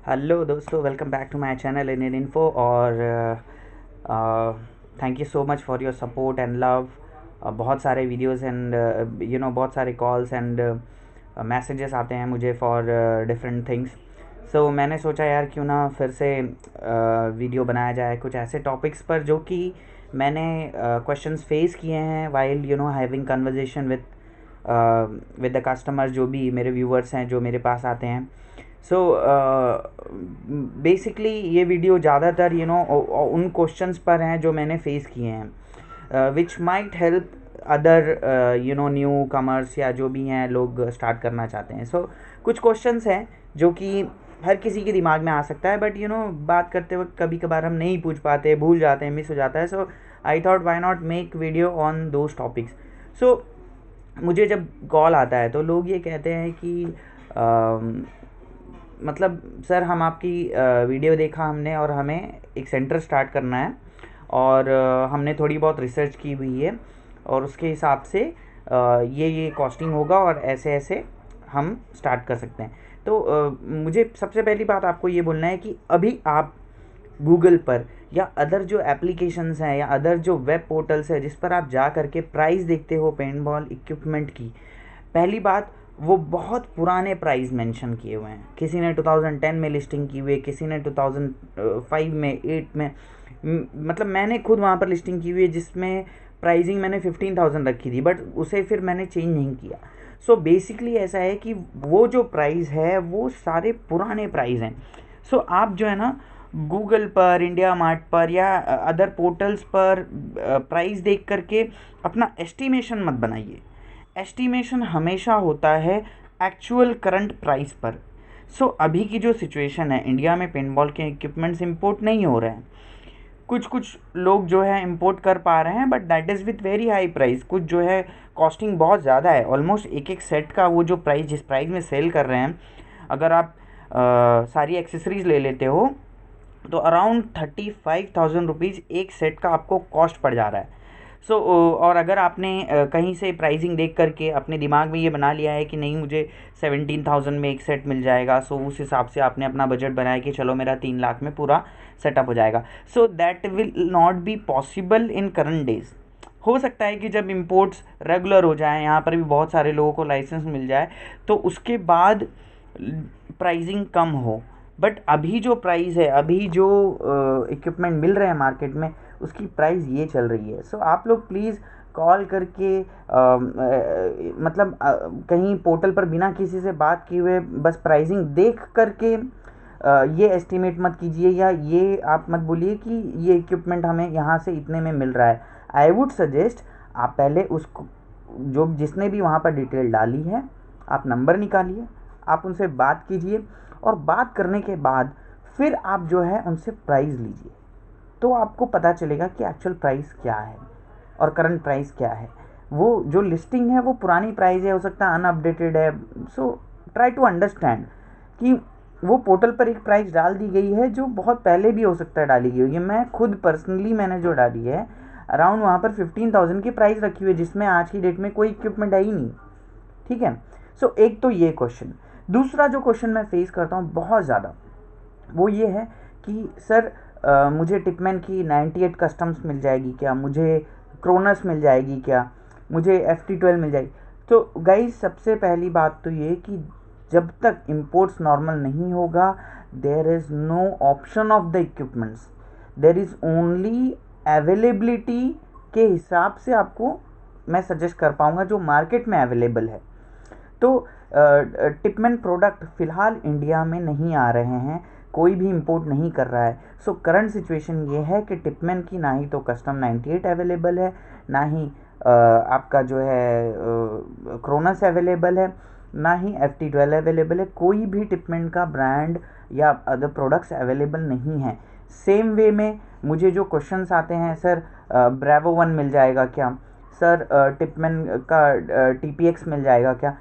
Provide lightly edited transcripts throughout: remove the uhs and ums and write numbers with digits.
Hello दोस्तों, welcome back to my channel Indian info. और thank you so much for your support and love. बहुत सारे videos and बहुत सारे calls and messages आते हैं मुझे फॉर डिफरेंट थिंग्स। सो मैंने सोचा यार क्यों ना फिर से वीडियो बनाया जाए कुछ ऐसे टॉपिक्स पर जो कि मैंने क्वेश्चंस फेस किए हैं while having conversation with the customer, जो भी मेरे व्यूअर्स हैं जो मेरे पास आते हैं। सो बेसिकली ये वीडियो ज़्यादातर उन क्वेश्चंस पर हैं जो मैंने फेस किए हैं, which might help other new commerce या जो भी हैं लोग स्टार्ट करना चाहते हैं। सो कुछ क्वेश्चंस हैं जो कि हर किसी के दिमाग में आ सकता है, बट बात करते वक्त कभी कभार हम नहीं पूछ पाते, भूल जाते हैं, मिस हो जाता है। So I thought why not make video on those topics. So मुझे जब कॉल आता है तो लोग ये कहते हैं कि मतलब सर हम आपकी वीडियो देखा हमने और हमें एक सेंटर स्टार्ट करना है और हमने थोड़ी बहुत रिसर्च की हुई है और उसके हिसाब से ये कॉस्टिंग होगा और ऐसे ऐसे हम स्टार्ट कर सकते हैं। तो मुझे सबसे पहली बात आपको ये बोलना है कि अभी आप गूगल पर या अदर जो एप्लीकेशंस हैं या अदर जो वेब पोर्टल्स है जिस पर आप जा करके प्राइस देखते हो पेंटबॉल इक्विपमेंट की, पहली बात वो बहुत पुराने प्राइस मेंशन किए हुए हैं। किसी ने 2010 में लिस्टिंग की हुई है, किसी ने 2005 में 8 में। मतलब मैंने खुद वहाँ पर लिस्टिंग की हुई है जिसमें प्राइसिंग मैंने 15,000 रखी थी, बट उसे फिर मैंने चेंज नहीं किया। सो बेसिकली ऐसा है कि वो जो प्राइस है वो सारे पुराने प्राइस हैं। सो आप जो है ना गूगल पर, इंडिया मार्ट पर या अदर पोर्टल्स पर प्राइस देख करके अपना एस्टिमेशन मत बनाइए। एस्टिमेशन हमेशा होता है एक्चुअल करंट प्राइस पर। सो अभी की जो सिचुएशन है, इंडिया में पेंटबॉल के इक्विपमेंट्स इंपोर्ट नहीं हो रहे हैं। कुछ कुछ लोग जो है इंपोर्ट कर पा रहे हैं, but that is with very high price. कुछ जो है कॉस्टिंग बहुत ज़्यादा है, ऑलमोस्ट एक एक सेट का वो जो प्राइस जिस प्राइस में सेल कर रहे हैं, अगर आप सारी एक्सेसरीज़ ले लेते हो तो अराउंड 35,000 रुपीज़ एक सेट का आपको कॉस्ट पड़ जा रहा है। सो और अगर आपने कहीं से प्राइसिंग देख करके अपने दिमाग में ये बना लिया है कि नहीं मुझे 17,000 में एक सेट मिल जाएगा, सो उस हिसाब से आपने अपना बजट बनाया कि चलो मेरा 3 लाख में पूरा सेटअप हो जाएगा। So that will not be possible in current days. हो सकता है कि जब इंपोर्ट्स रेगुलर हो जाएं, यहाँ पर भी बहुत सारे लोगों को लाइसेंस मिल जाए, तो उसके बाद प्राइसिंग कम हो। बट अभी जो प्राइस है, अभी जो इक्विपमेंट मिल रहे हैं मार्केट में, उसकी प्राइस ये चल रही है। सो आप लोग प्लीज़ कॉल करके मतलब कहीं पोर्टल पर बिना किसी से बात किए हुए बस प्राइसिंग देख करके ये एस्टिमेट मत कीजिए या ये आप मत बोलिए कि ये इक्विपमेंट हमें यहाँ से इतने में मिल रहा है। आई वुड सजेस्ट आप पहले उसको जो जिसने भी वहाँ पर डिटेल डाली है, आप नंबर निकालिए, आप उनसे बात कीजिए और बात करने के बाद फिर आप जो है उनसे प्राइस लीजिए, तो आपको पता चलेगा कि एक्चुअल प्राइस क्या है और करंट प्राइस क्या है। वो जो लिस्टिंग है वो पुरानी प्राइस है, हो सकता है अनअपडेटेड है। सो ट्राई टू अंडरस्टैंड कि वो पोर्टल पर एक प्राइस डाल दी गई है जो बहुत पहले भी हो सकता है डाली गई होगी। मैं खुद पर्सनली मैंने जो डाली है अराउंड वहाँ पर 15,000 की प्राइस रखी हुई है, जिसमें आज की डेट में कोई इक्विपमेंट है ही नहीं। ठीक है। सो एक तो ये क्वेश्चन। दूसरा जो क्वेश्चन मैं फेस करता हूँ बहुत ज़्यादा, वो ये है कि सर मुझे टिपमैन की 98 कस्टम्स मिल जाएगी क्या, मुझे क्रोनस मिल जाएगी क्या, मुझे FT12 मिल जाएगी। तो गाइस सबसे पहली बात तो ये कि जब तक इंपोर्ट्स नॉर्मल नहीं होगा, there is no option of the equipments, there is only availability के हिसाब से आपको मैं सजेस्ट कर पाऊँगा जो मार्केट में अवेलेबल है। तो टिपमैन प्रोडक्ट फ़िलहाल इंडिया में नहीं आ रहे हैं, कोई भी इंपोर्ट नहीं कर रहा है। सो करंट सिचुएशन ये है कि टिपमैन की ना ही तो कस्टम 98 अवेलेबल है, ना ही आपका जो है क्रोनस अवेलेबल है, ना ही FT12 अवेलेबल है। कोई भी टिपमैन का ब्रांड या अदर प्रोडक्ट्स अवेलेबल नहीं है। सेम वे में मुझे जो क्वेश्चंस आते हैं, सर ब्रेवो 1 मिल जाएगा क्या, सर टिपमैन का TPX मिल जाएगा क्या।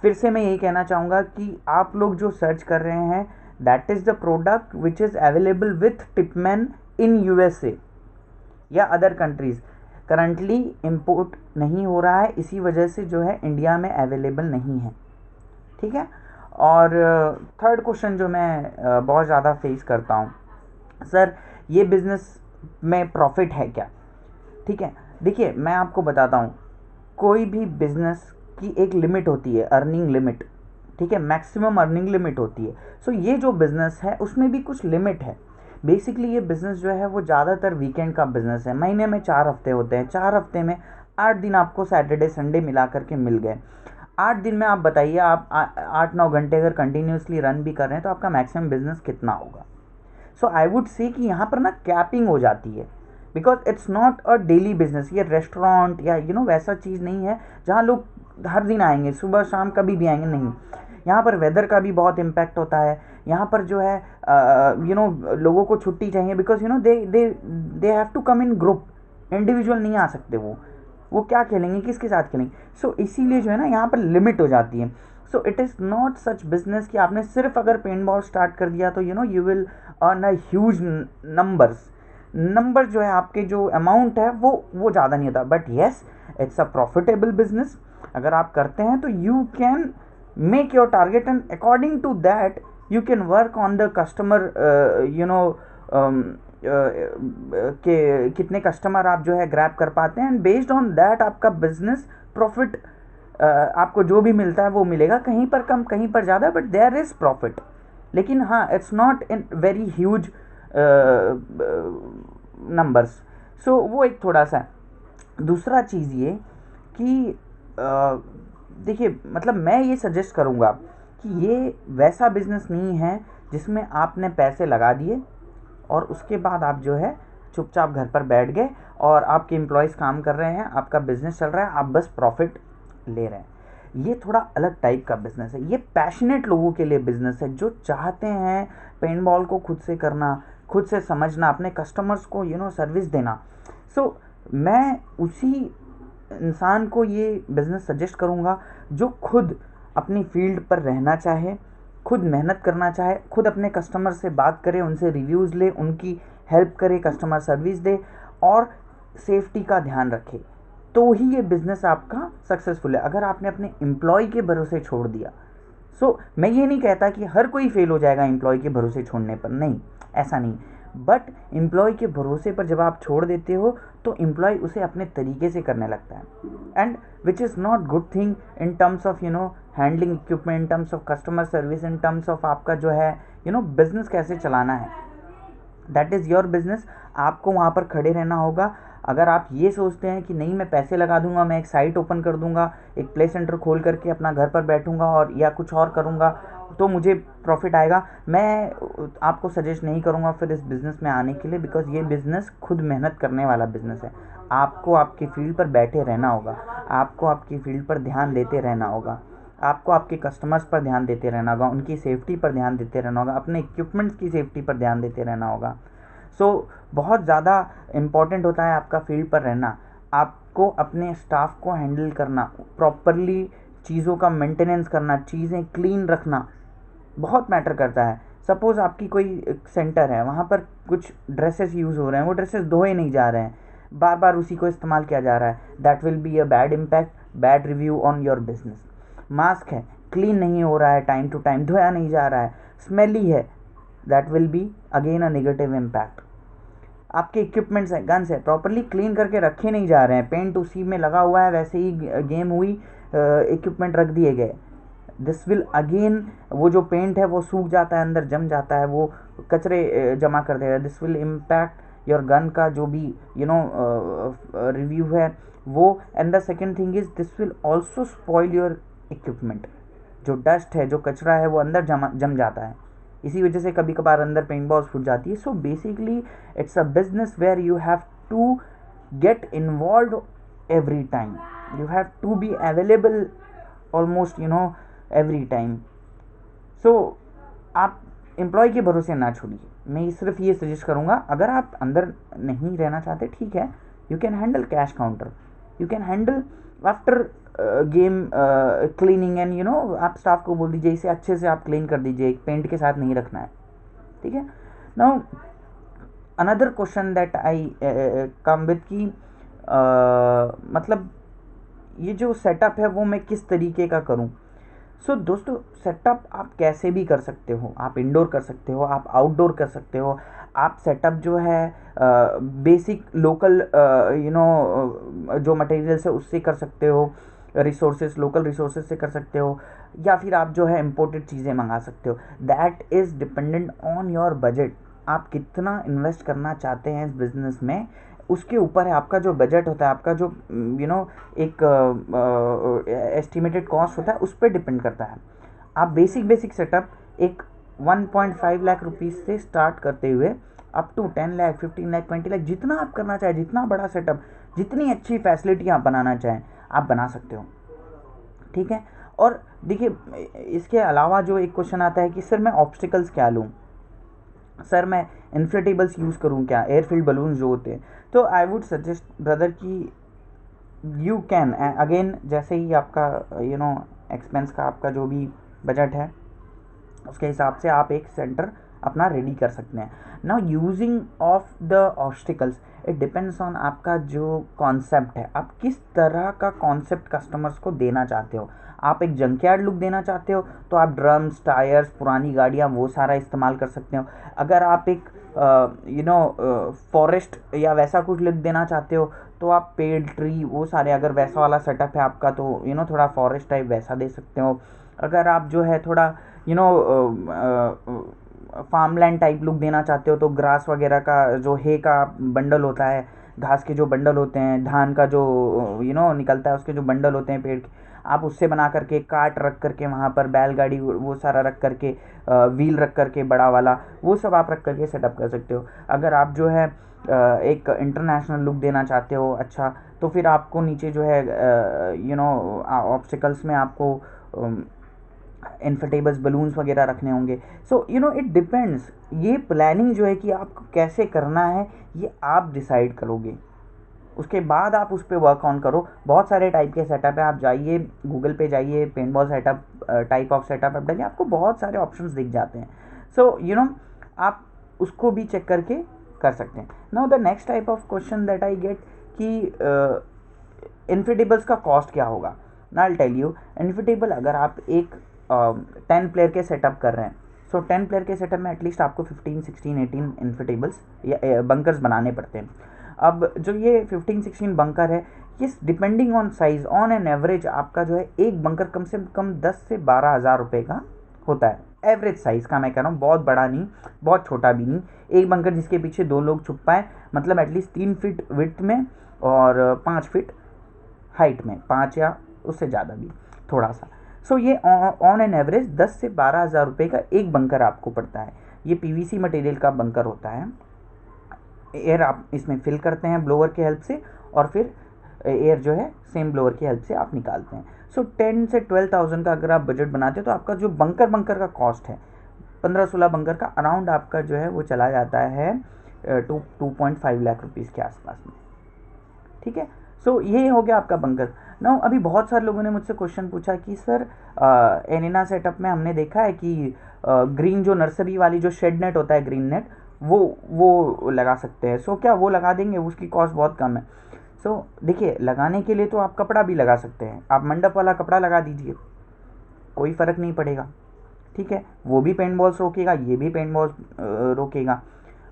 फिर से मैं यही कहना चाहूँगा कि आप लोग जो सर्च कर रहे हैं that is the product which is available with Tipman in USA या अदर कंट्रीज़। करंटली इंपोर्ट नहीं हो रहा है, इसी वजह से जो है इंडिया में अवेलेबल नहीं है। ठीक है। और थर्ड क्वेश्चन जो मैं बहुत ज़्यादा फेस करता हूँ, सर ये बिज़नेस में प्रॉफिट है क्या? ठीक है, देखिए मैं आपको बताता हूँ, कोई भी बिज़नेस की एक लिमिट होती है, अर्निंग लिमिट, ठीक है, मैक्सिमम अर्निंग लिमिट होती है। सो ये जो बिज़नेस है उसमें भी कुछ लिमिट है। बेसिकली ये बिज़नेस जो है वो ज़्यादातर वीकेंड का बिज़नेस है। महीने में 4 हफ्ते होते हैं, 4 हफ्ते में 8 दिन आपको सैटरडे संडे मिला करके मिल गए। 8 दिन में आप बताइए, आप 8-9 घंटे अगर कंटिन्यूसली रन भी कर रहे हैं तो आपका मैक्सिमम बिज़नेस कितना होगा? सो आई वुड से कि यहाँ पर ना कैपिंग हो जाती है, because it's not a daily business. ये रेस्टोरेंट या वैसा चीज़ नहीं है जहाँ लोग हर दिन आएंगे, सुबह शाम कभी भी आएंगे, नहीं। यहाँ पर वेदर का भी बहुत इम्पैक्ट होता है। यहाँ पर जो है लोगों को छुट्टी चाहिए, because they they they have to come in group, individual नहीं आ सकते। वो क्या खेलेंगे, किसके साथ खेलेंगे? सो इसीलिए जो है ना यहाँ पर लिमिट हो जाती है। So it is not such business कि आपने सिर्फ अगर पेंट बॉल स्टार्ट कर दिया तो you will earn a huge number जो है, आपके जो अमाउंट है वो ज़्यादा नहीं होता। But yes, it's a profitable business. अगर आप करते हैं तो you can make your target and according to that you can work on the customer, के कितने कस्टमर आप जो है ग्रैब कर पाते हैं, एंड बेस्ड ऑन दैट आपका बिजनेस प्रॉफिट, आपको जो भी मिलता है वो मिलेगा, कहीं पर कम कहीं पर ज़्यादा, बट देयर इज़ प्रॉफिट। लेकिन हाँ, it's not in very huge numbers. So वो एक थोड़ा सा है। दूसरा चीज़ ये कि देखिए, मतलब मैं ये सजेस्ट करूँगा कि ये वैसा बिज़नेस नहीं है जिसमें आपने पैसे लगा दिए और उसके बाद आप जो है चुपचाप घर पर बैठ गए और आपके एम्प्लॉयज़ काम कर रहे हैं, आपका बिज़नेस चल रहा है, आप बस प्रॉफिट ले रहे हैं। ये थोड़ा अलग टाइप का बिज़नेस है। ये पैशनेट लोगों के लिए बिज़नेस है, जो चाहते हैं पेंट बॉल को खुद से करना, खुद से समझना, अपने कस्टमर्स को सर्विस देना। सो मैं उसी इंसान को ये बिज़नेस सजेस्ट करूँगा जो खुद अपनी फील्ड पर रहना चाहे, खुद मेहनत करना चाहे, खुद अपने कस्टमर से बात करे, उनसे रिव्यूज़ ले, उनकी हेल्प करे, कस्टमर सर्विस दे और सेफ्टी का ध्यान रखे, तो ही ये बिज़नेस आपका सक्सेसफुल है। अगर आपने अपने एम्प्लॉय के भरोसे छोड़ दिया, सो मैं ये नहीं कहता कि हर कोई फेल हो जाएगा एम्प्लॉय के भरोसे छोड़ने पर, नहीं, ऐसा नहीं। बट एम्प्लॉय के भरोसे पर जब आप छोड़ देते हो तो एम्प्लॉय उसे अपने तरीके से करने लगता है, and which is not good thing in terms of handling equipment, in terms of customer service, in terms of आपका जो है बिज़नेस कैसे चलाना है। दैट इज़ योर बिज़नेस, आपको वहाँ पर खड़े रहना होगा। अगर आप ये सोचते हैं कि नहीं, मैं पैसे लगा दूंगा, मैं एक साइट ओपन कर दूंगा, एक प्ले सेंटर खोल करके अपना घर पर बैठूंगा और या कुछ और करूंगा तो मुझे प्रॉफिट आएगा, मैं आपको सजेस्ट नहीं करूंगा फिर इस बिज़नेस में आने के लिए, बिकॉज ये बिज़नेस खुद मेहनत करने वाला बिज़नेस है। आपको आपकी फील्ड पर बैठे रहना होगा, आपको आपकी फील्ड पर ध्यान देते रहना होगा, आपको आपके कस्टमर्स पर ध्यान देते रहना होगा, उनकी सेफ्टी पर ध्यान देते रहना होगा, अपने इक्विपमेंट्स की सेफ्टी पर ध्यान देते रहना होगा। सो बहुत ज़्यादा इम्पॉर्टेंट होता है आपका फील्ड पर रहना, आपको अपने स्टाफ को हैंडल करना, प्रॉपरली चीज़ों का मेंटेनेंस करना, चीज़ें क्लीन रखना बहुत मैटर करता है। सपोज़ आपकी कोई सेंटर है, वहाँ पर कुछ ड्रेसेस यूज़ हो रहे हैं, वो ड्रेसेस धोए नहीं जा रहे हैं, बार बार उसी को इस्तेमाल किया जा रहा है, that will be a bad impact, bad review on your business. Mask है, क्लीन नहीं हो रहा है, टाइम टू टाइम धोया नहीं जा रहा है, स्मेली है, that will be again a negative impact. आपके इक्विपमेंट्स हैं, गन्स है, प्रॉपरली क्लीन करके रखे नहीं जा रहे हैं, पेंट उसी में लगा हुआ है, वैसे ही गेम हुई, इक्विपमेंट रख दिए गए, दिस विल अगेन, वो जो पेंट है वो सूख जाता है, अंदर जम जाता है, वो कचरे जमा कर देगा, this will impact your gun का जो भी रिव्यू है वो। And the second thing is this will also spoil your equipment. जो डस्ट है, जो कचरा है, वो अंदर जम जाता है, इसी वजह से कभी कभार अंदर पेंट बॉल्स फूट जाती है। So basically it's a business where you have to get involve every time, you have to be available almost every time. So आप एम्प्लॉय के भरोसे ना छोड़िए, मैं सिर्फ ये सजेस्ट करूँगा। अगर आप अंदर नहीं रहना चाहते, ठीक है, you can handle cash counter, you can handle after game cleaning, and आप स्टाफ को बोल दीजिए इसे अच्छे से आप क्लीन कर दीजिए, एक पेंट के साथ नहीं रखना है, ठीक है। Now another question that I come with की मतलब ये जो सेटअप है वो मैं किस तरीके का करूं। सो दोस्तों सेटअप आप कैसे भी कर सकते हो, आप इंडोर कर सकते हो, आप आउटडोर कर सकते हो। आप सेटअप जो है बेसिक लोकल जो मटेरियल्स है उससे कर सकते हो, रिसोर्सेज लोकल रिसोर्सेज से कर सकते हो, या फिर आप जो है इम्पोर्टेड चीज़ें मंगा सकते हो। That is dependent on your budget. आप कितना इन्वेस्ट करना चाहते हैं इस बिज़नेस में, उसके ऊपर है। आपका जो बजट होता है, आपका जो एक एस्टिमेटेड कॉस्ट होता है, उस पर डिपेंड करता है। आप बेसिक सेटअप एक 1.5 लाख रुपीज़ से स्टार्ट करते हुए अप टू 10 लाख, 15 लाख, 20 लाख, जितना आप करना चाहें, जितना बड़ा सेटअप, जितनी अच्छी फैसिलिटी आप बनाना चाहें, आप बना सकते हो। ठीक है। और देखिए इसके अलावा जो एक क्वेश्चन आता है कि सर मैं ऑब्स्टिकल्स क्या लूँ, सर मैं इन्फ्लेटेबल्स यूज़ करूँ क्या, एयरफील्ड बलून जो होते हैं। तो आई वुड सजेस्ट ब्रदर कि यू कैन अगेन, जैसे ही आपका एक्सपेंस का आपका जो भी बजट है उसके हिसाब से आप एक सेंटर अपना रेडी कर सकते हैं। Now using of the obstacles, it depends on आपका जो कॉन्सेप्ट है, आप किस तरह का कॉन्सेप्ट कस्टमर्स को देना चाहते हो। आप एक जंकयार्ड लुक देना चाहते हो तो आप ड्रम्स, टायर्स, पुरानी गाड़ियाँ वो सारा इस्तेमाल कर सकते हो। अगर आप एक फॉरेस्ट या वैसा कुछ लुक देना चाहते हो तो आप पेड़, ट्री, वो सारे, अगर वैसा वाला सेटअप है आपका तो थोड़ा फॉरेस्ट टाइप वैसा दे सकते हो। अगर आप जो है थोड़ा फार्मलैंड टाइप लुक देना चाहते हो तो ग्रास वगैरह का जो है का बंडल होता है, घास के जो बंडल होते हैं, धान का जो निकलता है उसके जो बंडल होते हैं पेड़ के, आप उससे बना करके, काट रख करके वहाँ पर बैलगाड़ी वो सारा रख करके, व्हील रख करके बड़ा वाला, वो सब आप रख करके सेटअप कर सकते हो। अगर आप जो है एक इंटरनेशनल लुक देना चाहते हो अच्छा, तो फिर आपको नीचे जो है ऑब्स्टिकल्स में आपको इन्फर्टेबल्स, बलून्स वगैरह रखने होंगे। So it depends. ये प्लानिंग जो है कि आपको कैसे करना है ये आप डिसाइड करोगे, उसके बाद आप उस पर वर्क ऑन करो। बहुत सारे टाइप के सेटअप है, आप जाइए गूगल पे जाइए, paintball setup, type of setup आप डालिए, आपको बहुत सारे ऑप्शंस दिख जाते हैं। सो आप उसको भी चेक करके कर सकते हैं। Now the next type of question that I get कि इन्फिटेबल्स का कॉस्ट क्या होगा। ना आई टेल यू, इन्फिटेबल अगर आप एक 10 प्लेयर के सेटअप कर रहे हैं, सो 10 प्लेयर के सेटअप में एटलीस्ट आपको 15, 16, 18 इन्फिटेबल्स या बंकर्स बनाने पड़ते हैं। अब जो ये 15, 16 बंकर है, ये depending on size, on an average आपका जो है एक बंकर कम से कम 10 से 12 हज़ार रुपये का होता है। एवरेज साइज़ का मैं कह रहा हूँ, बहुत बड़ा नहीं, बहुत छोटा भी नहीं। एक बंकर जिसके पीछे 2 लोग छुप पाए, मतलब एटलीस्ट 3 फीट विड्थ में और 5 फीट हाइट में, 5 या उससे ज़्यादा भी थोड़ा सा। सो ये ऑन एन एवरेज 10 से 12 हज़ार रुपये का एक बंकर आपको पड़ता है। ये पीवीसी मटेरियल का बंकर होता है। एयर आप इसमें फिल करते हैं ब्लोअर के हेल्प से, और फिर एयर जो है सेम ब्लोअर की हेल्प से आप निकालते हैं। सो 10 से 12,000 का अगर आप बजट बनाते हो तो आपका जो बंकर का कॉस्ट है 15-16 बंकर का अराउंड आपका जो है वो चला जाता है 2.5 लाख रुपीज़ के आसपास में। ठीक है। सो ये हो गया आपका बंकर। ना अभी बहुत सारे लोगों ने मुझसे क्वेश्चन पूछा कि सर एनिना सेटअप में हमने देखा है कि ग्रीन जो नर्सरी वाली जो शेड नेट होता है, ग्रीन नेट, वो लगा सकते हैं। सो क्या वो लगा देंगे, उसकी कॉस्ट बहुत कम है। सो देखिए, लगाने के लिए तो आप कपड़ा भी लगा सकते हैं, आप मंडप वाला कपड़ा लगा दीजिए, कोई फ़र्क नहीं पड़ेगा। ठीक है, वो भी पेंट बॉल्स रोकेगा, ये भी पेंट बॉल्स रोकेगा।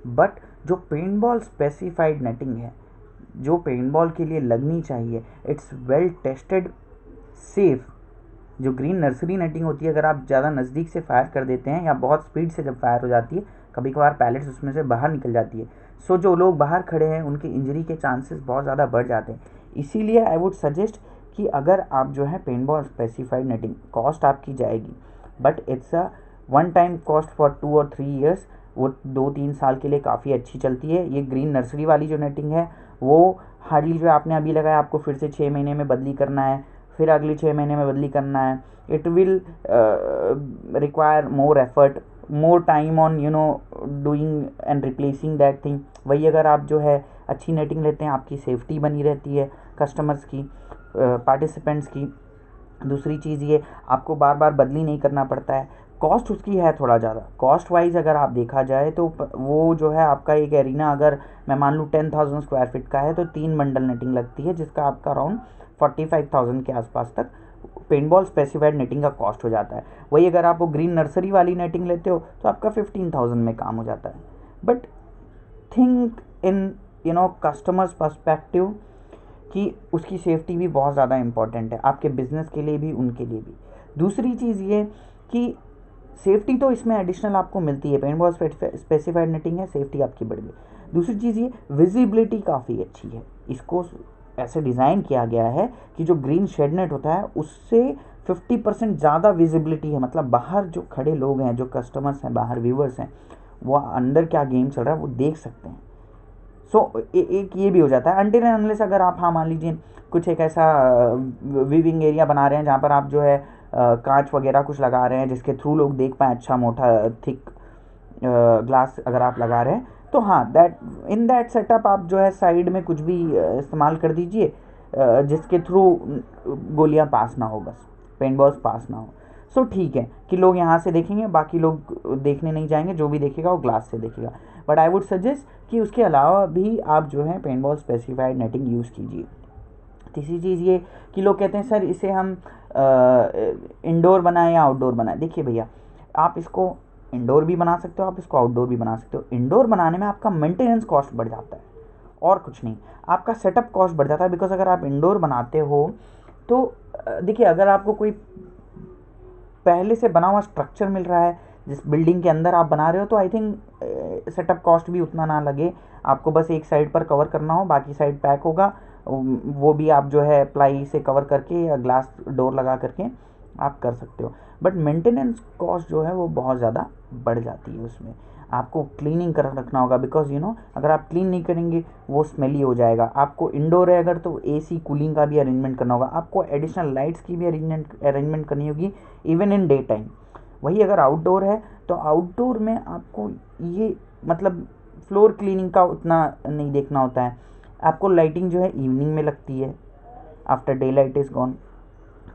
बट जो पेंट बॉल स्पेसिफाइड नेटिंग है, जो पेंट बॉल के लिए लगनी चाहिए, इट्स वेल टेस्टेड, सेफ। जो ग्रीन नर्सरी नेटिंग होती है, अगर आप ज़्यादा नज़दीक से फायर कर देते हैं या बहुत स्पीड से जब फायर हो जाती है, कभी कभार पैलेट्स उसमें से बाहर निकल जाती है। सो जो लोग बाहर खड़े हैं उनकी इंजरी के चांसेस बहुत ज़्यादा बढ़ जाते हैं। इसीलिए आई वुड सजेस्ट कि अगर आप जो है paint ball specified netting, cost आपकी जाएगी, but it's a one time cost for 2 और 3 ईयर्स। वो 2-3 साल के लिए काफ़ी अच्छी चलती है। ये ग्रीन नर्सरी वाली जो नेटिंग है वो हार्डली जो आपने अभी लगाया, आपको फिर से 6 महीने में बदली करना है, फिर अगले 6 महीने में बदली करना है। It will require more effort, more time on doing and replacing that thing. वही अगर आप जो है अच्छी नेटिंग लेते हैं, आपकी सेफ्टी बनी रहती है, कस्टमर्स की, पार्टिसिपेंट्स की। दूसरी चीज़ ये, आपको बार बार बदली नहीं करना पड़ता है। कॉस्ट उसकी है थोड़ा ज़्यादा, कॉस्ट वाइज अगर आप देखा जाए तो वो जो है आपका एक एरिना, अगर मैं मान लूँ 10,000 स्क्वायर फीट का है तो 3 बंडल नेटिंग लगती है, जिसका आपका अराउंड 45,000 के आसपास तक पेंटबॉल स्पेसिफाइड नेटिंग का कॉस्ट हो जाता है। वही अगर आप वो ग्रीन नर्सरी वाली नेटिंग लेते हो तो आपका 15,000 में काम हो जाता है। But think in customers perspective कि उसकी सेफ्टी भी बहुत ज़्यादा इंपॉर्टेंट है, आपके बिजनेस के लिए भी, उनके लिए भी। दूसरी चीज़ ये कि सेफ्टी तो इसमें एडिशनल आपको मिलती है, पेंटबॉल स्पेसिफाइड नेटिंग है, सेफ्टी आपकी बढ़ गई। दूसरी चीज़ ये विजिबिलिटी काफ़ी अच्छी है, इसको ऐसे डिज़ाइन किया गया है कि जो ग्रीन शेड नेट होता है उससे 50% ज़्यादा विजिबिलिटी है, मतलब बाहर जो खड़े लोग हैं, जो कस्टमर्स हैं, बाहर व्यूवर्स हैं, वो अंदर क्या गेम चल रहा है वो देख सकते हैं। एक ये भी हो जाता है अनटिल एंड अनलेस अगर आप, हाँ मान लीजिए कुछ एक ऐसा वीविंग एरिया बना रहे हैं जहाँ पर आप जो है कांच वगैरह कुछ लगा रहे हैं जिसके थ्रू लोग देख पाएँ, अच्छा मोटा थिक ग्लास अगर आप लगा रहे हैं तो हाँ, दैट सेटअप आप जो है साइड में कुछ भी इस्तेमाल कर दीजिए जिसके थ्रू गोलियां पास ना हो, बस पेंट बॉल्स पास ना हो। सो ठीक है कि लोग यहाँ से देखेंगे, बाकी लोग देखने नहीं जाएंगे, जो भी देखेगा वो ग्लास से देखेगा। बट आई वुड सजेस्ट कि उसके अलावा भी आप जो है paint ball specified netting use कीजिए। तीसरी चीज़ ये कि लोग कहते हैं सर इसे हम इंडोर बनाएं या आउटडोर बनाएं। देखिए भैया, आप इसको इंडोर भी बना सकते हो, आप इसको आउटडोर भी बना सकते हो। इंडोर बनाने में आपका मेंटेनेंस कॉस्ट बढ़ जाता है और कुछ नहीं, आपका सेटअप कॉस्ट बढ़ जाता है। बिकॉज अगर आप इंडोर बनाते हो तो देखिए, अगर आपको कोई पहले से बना हुआ स्ट्रक्चर मिल रहा है जिस बिल्डिंग के अंदर आप बना रहे हो तो आई थिंक सेटअप कॉस्ट भी उतना ना लगे, आपको बस एक साइड पर कवर करना हो, बाकी साइड पैक होगा, वो भी आप जो है प्लाई से कवर करके या ग्लास डोर लगा करके आप कर सकते हो। बट मेंटेनेंस कॉस्ट जो है वो बहुत ज़्यादा बढ़ जाती है, उसमें आपको क्लीनिंग कर रखना होगा। बिकॉज अगर आप क्लीन नहीं करेंगे वो स्मेली हो जाएगा। आपको इंडोर है अगर तो एसी कूलिंग का भी अरेंजमेंट करना होगा, आपको एडिशनल लाइट्स की भी अरेंजमेंट करनी होगी इवन इन डे टाइम। वही अगर आउटडोर है तो आउटडोर में आपको ये मतलब फ्लोर क्लीनिंग का उतना नहीं देखना होता है, आपको लाइटिंग जो है इवनिंग में लगती है, after day light is gone,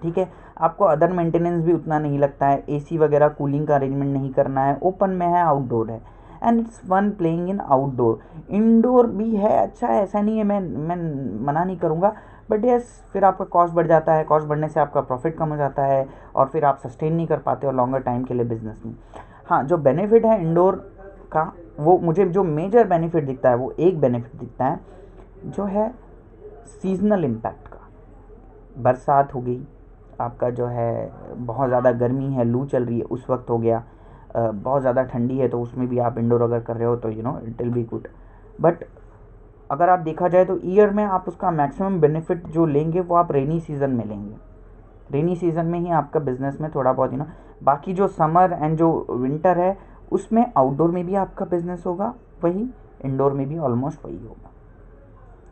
ठीक है। आपको अदर मेंटेनेंस भी उतना नहीं लगता है, एसी वगैरह कूलिंग का अरेंजमेंट नहीं करना है, ओपन में है, आउटडोर है, and it's fun playing in outdoor. Indoor भी है अच्छा है, ऐसा नहीं है, मैं मना नहीं करूँगा, बट यस फिर आपका कॉस्ट बढ़ जाता है, कॉस्ट बढ़ने से आपका प्रॉफिट कम हो जाता है और फिर आप सस्टेन नहीं कर पाते हो लॉन्गर टाइम के लिए बिजनेस में। हाँ, जो बेनिफिट है इंडोर का, वो मुझे जो मेजर बेनिफिट दिखता है वो एक बेनिफिट दिखता है जो है सीजनल इम्पैक्ट का। बरसात हो गई, आपका जो है बहुत ज़्यादा गर्मी है, लू चल रही है, उस वक्त हो गया, बहुत ज़्यादा ठंडी है तो उसमें भी आप इंडोर अगर कर रहे हो तो it will be good. But अगर आप देखा जाए तो ईयर में आप उसका मैक्सिमम बेनिफिट जो लेंगे वो आप रेनी सीज़न में लेंगे। रेनी सीज़न में ही आपका बिजनेस में थोड़ा बहुत बाकी जो समर एंड जो विंटर है उसमें आउटडोर में भी आपका बिजनेस होगा वही, इंडोर में भी ऑलमोस्ट वही होगा।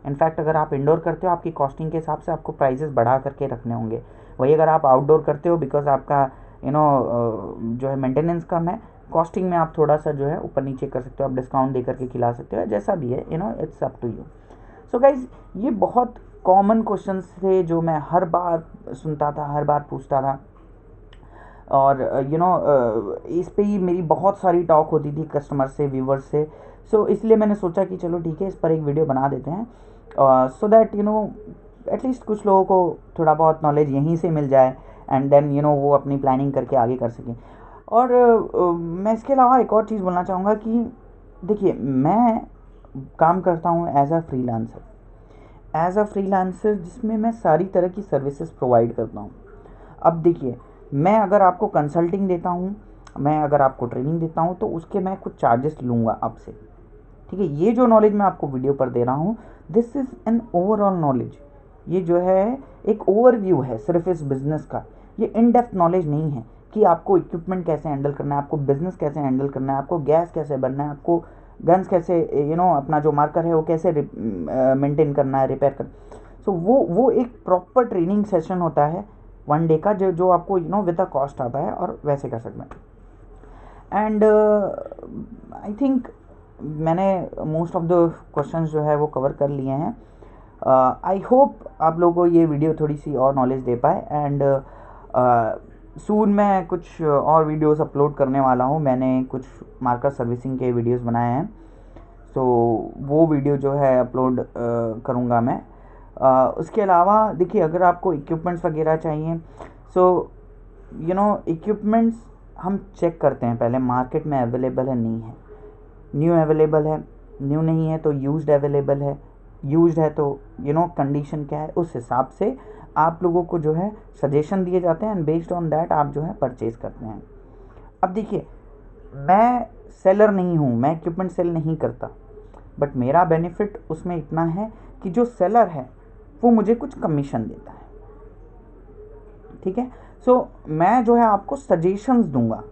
इनफैक्ट अगर आप इंडोर करते हो आपकी कॉस्टिंग के हिसाब से आपको प्राइजेस बढ़ा करके रखने होंगे। वही अगर आप आउटडोर करते हो बिकॉज आपका जो है मेंटेनेंस कम है, कॉस्टिंग में आप थोड़ा सा जो है ऊपर नीचे कर सकते हो, आप डिस्काउंट दे करके खिला सकते हो, जैसा भी है it's up to you. So guys, ये बहुत कॉमन क्वेश्चंस थे जो मैं हर बार सुनता था, हर बार पूछता था, और इस पे ही मेरी बहुत सारी टॉक होती थी कस्टमर से, व्यूवर्स से। सो इसलिए मैंने सोचा कि चलो ठीक है, इस पर एक वीडियो बना देते हैं सो दैट एटलीस्ट कुछ लोगों को थोड़ा बहुत नॉलेज यहीं से मिल जाए एंड देन वो अपनी प्लानिंग करके आगे कर सकें। और मैं इसके अलावा एक और चीज़ बोलना चाहूँगा कि देखिए, मैं काम करता हूँ एज अ फ्रीलांसर जिसमें मैं सारी तरह की सर्विसेज प्रोवाइड करता हूँ। अब देखिए, मैं अगर आपको कंसल्टिंग देता हूँ, मैं अगर आपको ट्रेनिंग देता हूँ तो उसके मैं कुछ चार्जेस लूँगा आपसे, ठीक है। ये जो नॉलेज मैं आपको वीडियो पर दे रहा हूँ, this is an overall knowledge. ये जो है एक ओवरव्यू है सिर्फ इस बिज़नेस का, ये इन डेप्थ नॉलेज नहीं है कि आपको इक्विपमेंट कैसे हैंडल करना है, आपको बिज़नेस कैसे हैंडल करना है, आपको गैस कैसे भरना है, आपको गन्स कैसे अपना जो मार्कर है वो कैसे मेंटेन करना है, रिपेयर कर। सो वो एक प्रॉपर ट्रेनिंग सेशन होता है 1 डे का, जो आपको विद द कॉस्ट आता है और वैसे कर सकते हैं। एंड आई थिंक मैंने मोस्ट ऑफ द क्वेश्चंस जो है वो कवर कर लिए हैं। आई होप आप लोगों को ये वीडियो थोड़ी सी और नॉलेज दे पाए। एंड सून मैं कुछ और वीडियोस अपलोड करने वाला हूँ। मैंने कुछ मार्कर सर्विसिंग के वीडियोस बनाए हैं, सो वो वीडियो जो है अपलोड करूँगा मैं। उसके अलावा देखिए, अगर आपको इक्विपमेंट्स वगैरह चाहिए, सो इक्विपमेंट्स हम चेक करते हैं पहले मार्केट में अवेलेबल है नहीं है, न्यू अवेलेबल है, न्यू नहीं है तो यूज्ड अवेलेबल है, यूज्ड है तो कंडीशन क्या है, उस हिसाब से आप लोगों को जो है सजेशन दिए जाते हैं एंड बेस्ड ऑन दैट आप जो है परचेज़ करते हैं। अब देखिए, मैं सेलर नहीं हूँ, मैं इक्विपमेंट सेल नहीं करता, बट मेरा बेनिफिट उसमें इतना है कि जो सेलर है वो मुझे कुछ कमीशन देता है, ठीक है। सो मैं जो है आपको सजेशंस दूंगा,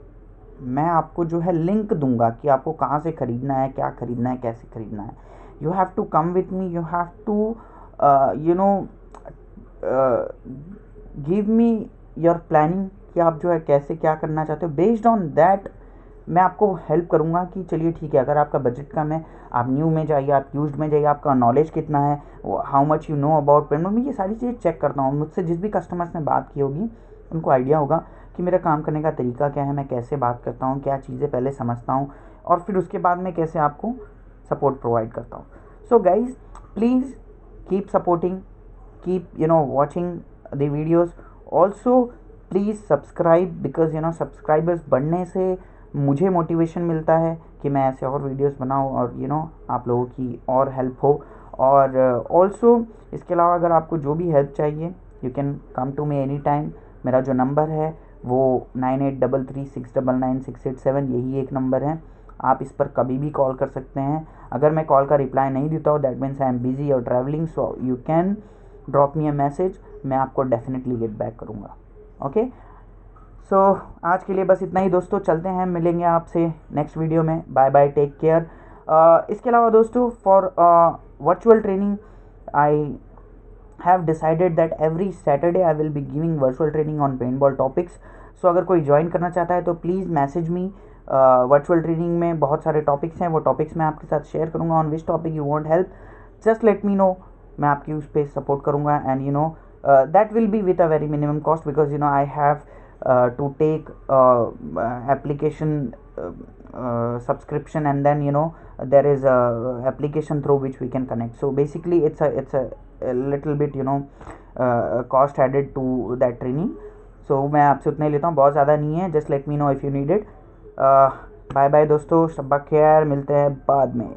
मैं आपको जो है लिंक दूंगा कि आपको कहाँ से ख़रीदना है, क्या ख़रीदना है, कैसे ख़रीदना है। You have to come with me, you have to give me your planning कि आप जो है कैसे क्या करना चाहते हो। बेस्ड ऑन दैट मैं आपको हेल्प करूंगा कि चलिए ठीक है, अगर आपका बजट कम है आप न्यू में जाइए, आप यूज्ड में जाइए, आपका नॉलेज कितना है, how much you know about payment. मैं ये सारी चीज़ें चेक करता हूँ। मुझसे जिस भी कस्टमर्स ने बात की होगी उनको आइडिया होगा कि मेरा काम करने का तरीका क्या है, मैं कैसे बात करता हूँ, क्या चीज़ें पहले समझता हूँ और फिर उसके बाद मैं कैसे आपको सपोर्ट प्रोवाइड करता हूँ। So guys, please keep supporting, keep watching the videos, also please subscribe because subscribers बढ़ने से मुझे मोटिवेशन मिलता है कि मैं ऐसे और वीडियोस बनाऊं और आप लोगों की और हेल्प हो। और ऑल्सो इसके अलावा अगर आपको जो भी हेल्प चाहिए you can come to me any time. मेरा जो नंबर है वो 9833699687, यही एक नंबर है, आप इस पर कभी भी कॉल कर सकते हैं। अगर मैं कॉल का रिप्लाई नहीं देता हूँ that means I am busy और travelling, so you can drop me a message, मैं आपको डेफिनेटली गेट बैक करूँगा। ओके, सो आज के लिए बस इतना ही दोस्तों, चलते हैं, मिलेंगे आपसे नेक्स्ट वीडियो में। Bye bye, take care. इसके अलावा दोस्तों for virtual training I have decided that every Saturday I will be giving virtual training on paintball topics. So अगर कोई ज्वाइन करना चाहता है तो please message me. Virtual training में बहुत सारे टॉपिक्स हैं, वो टॉपिक्स मैं आपके साथ शेयर करूँगा। On which topic you want help, just let me know, मैं आपकी उस पर सपोर्ट करूँगा। And that will be with a very minimum cost because I have to take application subscription, and then there is a application through which we can connect. So basically it's a little bit cost added to that training. So मैं आपसे उतना ही लेता हूँ, बहुत ज़्यादा नहीं है, just let me know if you need it. Bye bye दोस्तों, शब्बा खैर, मिलते हैं बाद में।